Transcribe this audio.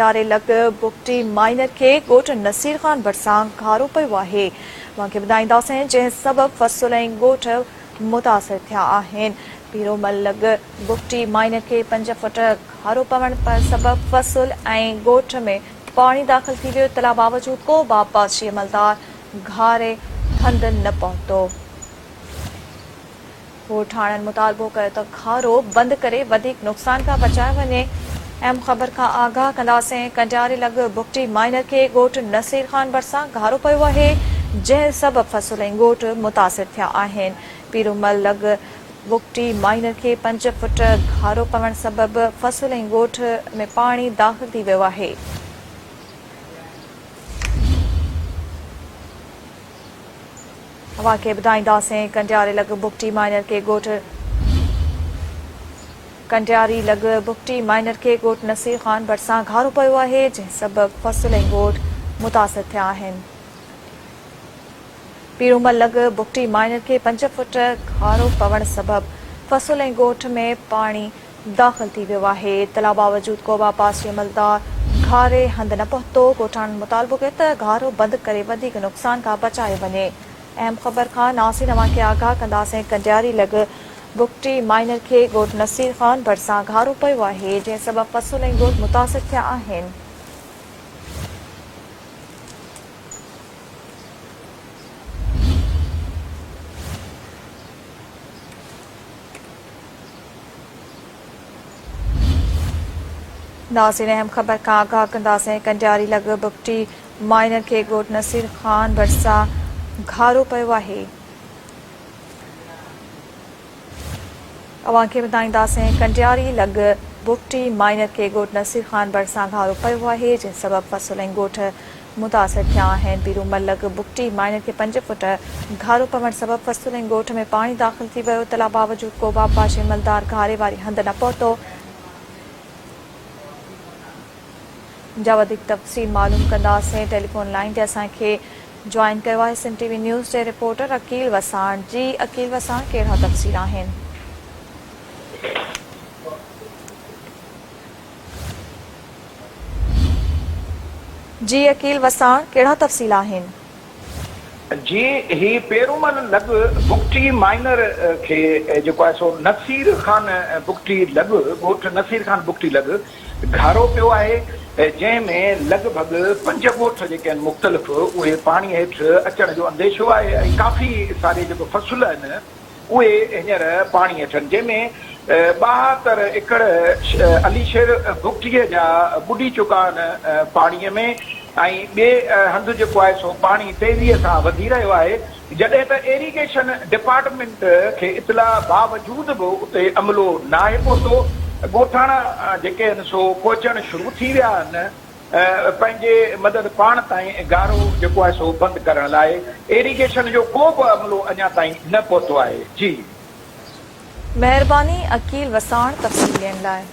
यारे लग बुगटी माइनर के ॻोठ नसीर ख़ान भरिसां घारो पियो आहे। तव्हांखे ॿुधाईंदासीं जंहिं सबबि फ़सुल ऐं ॻोठ मुतासिर थिया आहिनि। पीरोमल लग बुगटी माइनर के 5 फुट घारो पवण सबबि फ़सुल ऐं ॻोठ में पाणी दाख़िल थी वियो। इतला बावजूद को बि आबपाशी अमलदार घारे हंधि न पहुतो। ॻोठाणनि मुतालबो कयो त घारो बंदि करे वधीक नुक़सान खां बचाए वञे। अहम ख़बर का आगाह कंदासीं। कंडियारी लग बुगटी माइनर के ॻोठ नसीर ख़ान भरिसां घारो पियो आहे, जंहिं सबबि फ़सुल ऐं ॻोठ मुतासिर थिया आहिनि। पीरोमल लग बुगटी माइनर के 5 फुट घारो पवण सबबि फ़सुल ऐं ॻोठ में पाणी दाख़िल थी वियो आहे। तव्हांखे ॿुधाईंदासीं कंडियारी लग बुगटी माइनर के ॻोठ कंडियारी लग बुगटी माइनर के ॻोठ नसीर ख़ान भरिसां घारो पियो आहे, जंहिं सबबि फ़सुल ऐं ॻोठ मुतासिर थिया आहिनि। पीरोमल लग बुगटी माइनर के 5 फुट घारो पवण सबबि फ़सुल ऐं ॻोठ में पाणी दाख़िल थी वियो आहे। इतला बावजूद को बि आबपाशी अमलदार घारे हंधि न पहुतो। ॻोठाणनि मुतालबो कयो त घारो बंदि करे वधीक नुक़सान खां बचाए वञे। अहम ख़बर खां नासिर तव्हांखे आगाह कंदासीं। कंडियारी लग बुगटी माइनर के ॻोठ नसीर ख़ान भरिसां घारो पियो आहे, जंहिं सबबि फ़सुल ऐं ॻोठ मुतासिर थिया आहिनि। नासिर अहम ख़बर खां आगाह कंदासीं। कंडियारी लग बुगटी माइनर के ॻोठ नसीर ख़ान भरिसां घारो पियो आहे। तव्हांखे ॿुधाईंदासीं कंडियारी लग बुगटी माइनर के ॻोठ नसीर ख़ान भरिसां घारो पियो आहे, जंहिं सबबि फ़सुल ऐं ॻोठ मुतासिर थिया आहिनि। पीरोमल लग बुगटी माइनर के 5 फुट घारो पवण सबबि फ़सुल ऐं ॻोठ में पाणी दाख़िल थी वियो। इतला बावजूद को बि आबपाशी अमलदार घारे वारी हंधि न पहुतो। जा वधीक तफ़सील मालूम कंदासीं। टेलीफोन लाइन ते असांखे जॉइन कयो आहे सिंध टीवी न्यूज़ जे रिपोर्टर अकील वसाण। जी अकील वसाण, कहिड़ा तफ़सील आहिनि? जी अकील वसाण, कहिड़ा तफ़सील आहिनि? जी, ही पेरूमल लग बुगटी माइनर के जेको आहे सो नसीर ख़ान बुगटी लग ॻोठ नसीर ख़ान बुगटी लग घारो पियो आहे, जंहिंमें लॻभॻि 5 ॻोठ जेके आहिनि मुख़्तलिफ़ उहे पाणी हेठि अचण जो अंदेशो आहे ऐं काफ़ी सारे जेको फ़सुल आहिनि उहे हींअर पाणी हेठि आहिनि, जंहिंमें 72 एकड़ अलीशेर बुगटीअ जा ॿुॾी चुका आहिनि पाणीअ में ऐं ॿिए हंधि जेको आहे सो पाणी तेज़ीअ सां वधी रहियो आहे। जॾहिं त इरीगेशन डिपार्टमेंट खे इतला बावजूद बि उते अमलो न आहे पहुतो। ॻोठाणा जेके आहिनि सो पहुचणु शुरू थी विया आहिनि पंहिंजे मदद पाण ताईं घारो जेको आहे सो बंदि करण लाइ। इरीगेशन जो को बि अमलो अञा ताईं न पहुतो आहे। जी, महिरबानी अकील वसाण तफ़सील ॾियण लाइ।